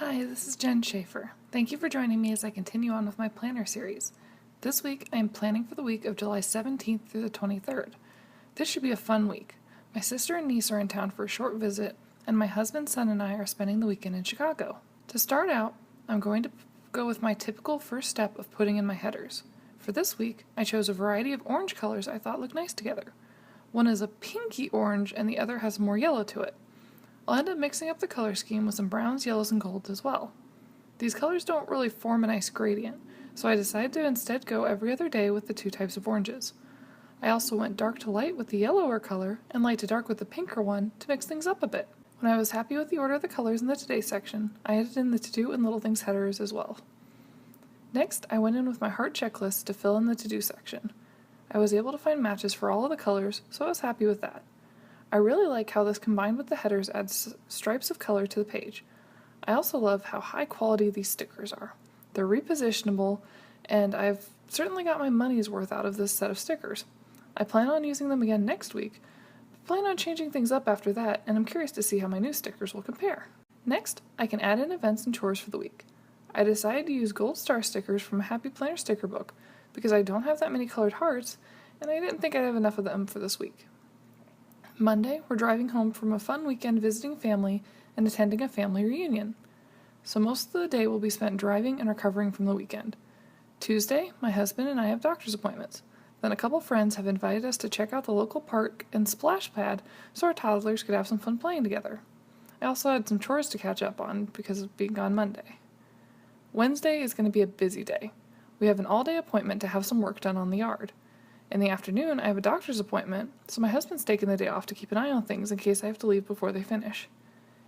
Hi, this is Jen Schaefer. Thank you for joining me as I continue on with my planner series. This week, I am planning for the week of July 17th through the 23rd. This should be a fun week. My sister and niece are in town for a short visit, and my husband, son, and I are spending the weekend in Chicago. To start out, I'm going to go with my typical first step of putting in my headers. For this week, I chose a variety of orange colors I thought looked nice together. One is a pinky orange, and the other has more yellow to it. I'll end up mixing up the color scheme with some browns, yellows, and golds as well. These colors don't really form a nice gradient, so I decided to instead go every other day with the two types of oranges. I also went dark to light with the yellower color and light to dark with the pinker one to mix things up a bit. When I was happy with the order of the colors in the Today section, I added in the To-Do and Little Things headers as well. Next, I went in with my heart checklist to fill in the To-Do section. I was able to find matches for all of the colors, so I was happy with that. I really like how this combined with the headers adds stripes of color to the page. I also love how high quality these stickers are. They're repositionable, and I've certainly got my money's worth out of this set of stickers. I plan on using them again next week, but plan on changing things up after that, and I'm curious to see how my new stickers will compare. Next, I can add in events and chores for the week. I decided to use gold star stickers from a Happy Planner sticker book because I don't have that many colored hearts, and I didn't think I'd have enough of them for this week. Monday, we're driving home from a fun weekend visiting family and attending a family reunion. So most of the day will be spent driving and recovering from the weekend. Tuesday, my husband and I have doctor's appointments. Then a couple friends have invited us to check out the local park and splash pad so our toddlers could have some fun playing together. I also had some chores to catch up on because of being gone Monday. Wednesday is going to be a busy day. We have an all-day appointment to have some work done on the yard. In the afternoon, I have a doctor's appointment, so my husband's taking the day off to keep an eye on things in case I have to leave before they finish.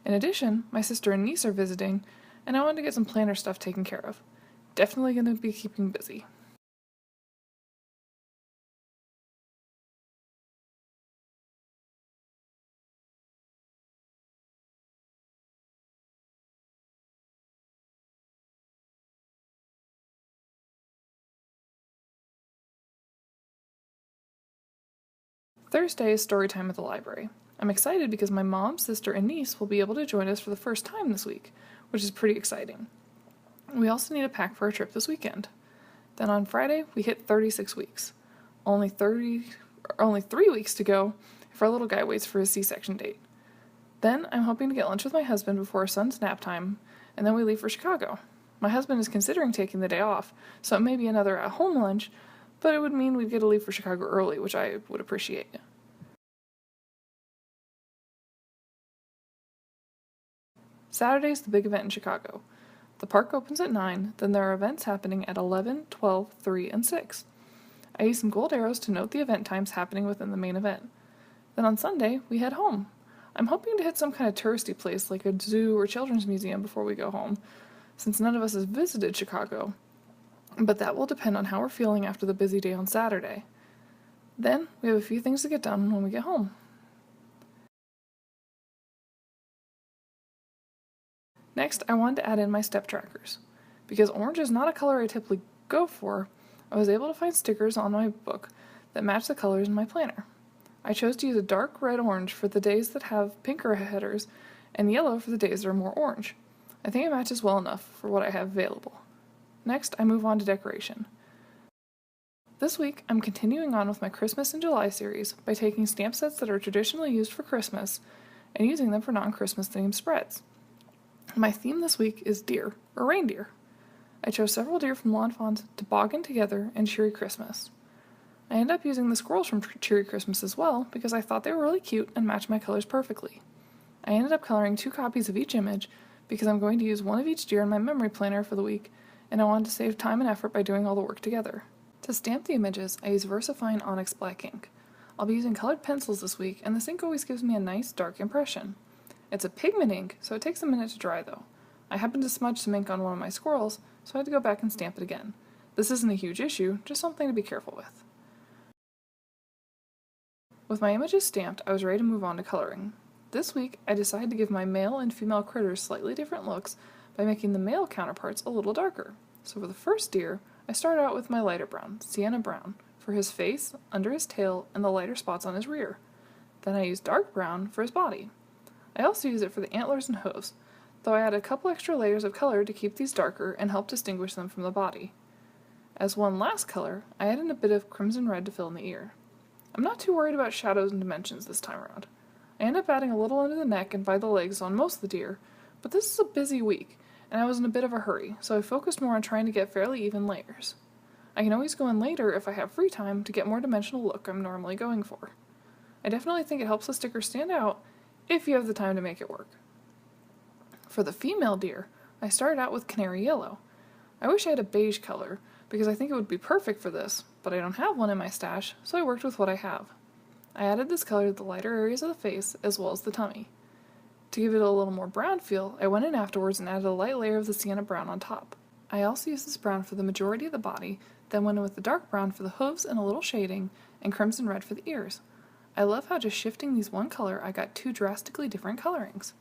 In addition, my sister and niece are visiting, and I wanted to get some planner stuff taken care of. Definitely going to be keeping busy. Thursday is story time at the library. I'm excited because my mom, sister, and niece will be able to join us for the first time this week, which is pretty exciting. We also need a pack for our trip this weekend. Then on Friday, we hit 36 weeks. Only 3 weeks to go if our little guy waits for his C-section date. Then I'm hoping to get lunch with my husband before our son's nap time, and then we leave for Chicago. My husband is considering taking the day off, so it may be another at-home lunch, but it would mean we'd get to leave for Chicago early, which I would appreciate. Saturday's the big event in Chicago. The park opens at 9, then there are events happening at 11, 12, 3, and 6. I use some gold arrows to note the event times happening within the main event. Then on Sunday, we head home. I'm hoping to hit some kind of touristy place like a zoo or children's museum before we go home, since none of us has visited Chicago. But that will depend on how we're feeling after the busy day on Saturday. Then, we have a few things to get done when we get home. Next, I wanted to add in my step trackers. Because orange is not a color I typically go for, I was able to find stickers on my book that match the colors in my planner. I chose to use a dark red-orange for the days that have pinker headers, and yellow for the days that are more orange. I think it matches well enough for what I have available. Next, I move on to decoration. This week, I'm continuing on with my Christmas in July series by taking stamp sets that are traditionally used for Christmas and using them for non-Christmas themed spreads. My theme this week is deer, or reindeer. I chose several deer from Lawn Fawn's Toboggan Together and Cheery Christmas. I ended up using the squirrels from Cheery Christmas as well because I thought they were really cute and matched my colors perfectly. I ended up coloring 2 copies of each image because I'm going to use one of each deer in my memory planner for the week, and I wanted to save time and effort by doing all the work together. To stamp the images, I use VersaFine Onyx Black ink. I'll be using colored pencils this week, and this ink always gives me a nice dark impression. It's a pigment ink, so it takes a minute to dry though. I happened to smudge some ink on one of my squirrels, so I had to go back and stamp it again. This isn't a huge issue, just something to be careful with. With my images stamped, I was ready to move on to coloring. This week, I decided to give my male and female critters slightly different looks by making the male counterparts a little darker. So for the first deer, I started out with my lighter brown, Sienna Brown, for his face, under his tail, and the lighter spots on his rear. Then I used dark brown for his body. I also used it for the antlers and hooves. though I added a couple extra layers of color to keep these darker and help distinguish them from the body. As one last color, I added a bit of crimson red to fill in the ear. I'm not too worried about shadows and dimensions this time around. I end up adding a little under the neck and by the legs on most of the deer, but this is a busy week, and I was in a bit of a hurry, so I focused more on trying to get fairly even layers. I can always go in later if I have free time to get more dimensional look I'm normally going for. I definitely think it helps the sticker stand out if you have the time to make it work. For the female deer, I started out with Canary Yellow. I wish I had a beige color, because I think it would be perfect for this, but I don't have one in my stash, so I worked with what I have. I added this color to the lighter areas of the face as well as the tummy. To give it a little more brown feel, I went in afterwards and added a light layer of the Sienna Brown on top. I also used this brown for the majority of the body, then went in with the dark brown for the hooves and a little shading, and crimson red for the ears. I love how just shifting these one color I got two drastically different colorings.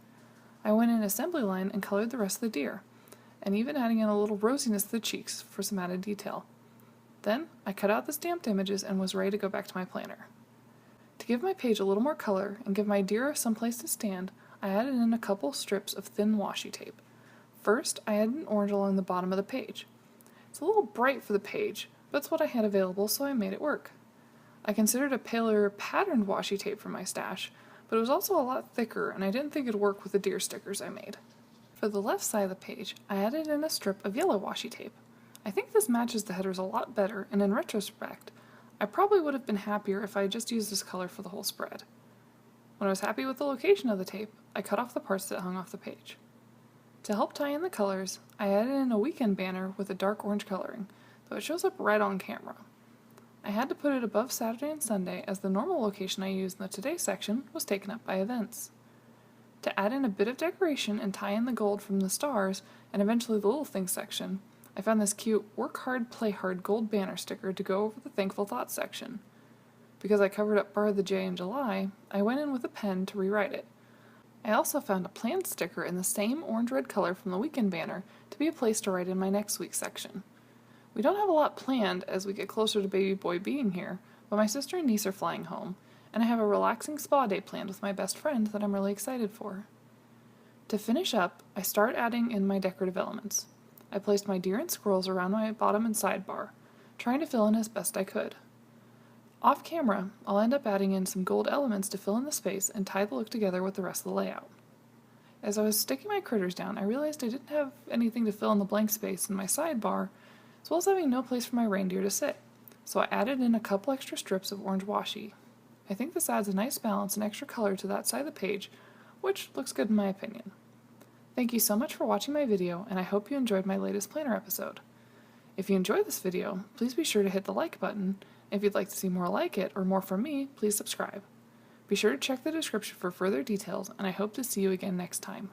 I went in assembly line and colored the rest of the deer, and even adding in a little rosiness to the cheeks for some added detail. Then I cut out the stamped images and was ready to go back to my planner. To give my page a little more color and give my deer someplace to stand, I added in a couple strips of thin washi tape. First, I added an orange along the bottom of the page. It's a little bright for the page, but it's what I had available, so I made it work. I considered a paler patterned washi tape for my stash, but it was also a lot thicker and I didn't think it'd work with the deer stickers I made. For the left side of the page, I added in a strip of yellow washi tape. I think this matches the headers a lot better, and in retrospect, I probably would have been happier if I had just used this color for the whole spread. When I was happy with the location of the tape, I cut off the parts that hung off the page. To help tie in the colors, I added in a weekend banner with a dark orange coloring, though it shows up red on camera. I had to put it above Saturday and Sunday as the normal location I used in the Today section was taken up by events. To add in a bit of decoration and tie in the gold from the stars and eventually the little things section, I found this cute Work Hard, Play Hard gold banner sticker to go over the Thankful Thoughts section. Because I covered up Bar of the J in July, I went in with a pen to rewrite it. I also found a planned sticker in the same orange-red color from the weekend banner to be a place to write in my next week's section. We don't have a lot planned as we get closer to baby boy being here, but my sister and niece are flying home, and I have a relaxing spa day planned with my best friend that I'm really excited for. To finish up, I start adding in my decorative elements. I placed my deer and squirrels around my bottom and sidebar, trying to fill in as best I could. Off camera, I'll end up adding in some gold elements to fill in the space and tie the look together with the rest of the layout. As I was sticking my critters down, I realized I didn't have anything to fill in the blank space in my sidebar, as well as having no place for my reindeer to sit, so I added in a couple extra strips of orange washi. I think this adds a nice balance and extra color to that side of the page, which looks good in my opinion. Thank you so much for watching my video, and I hope you enjoyed my latest planner episode. If you enjoyed this video, please be sure to hit the like button. If you'd like to see more like it or more from me, please subscribe. Be sure to check the description for further details, and I hope to see you again next time.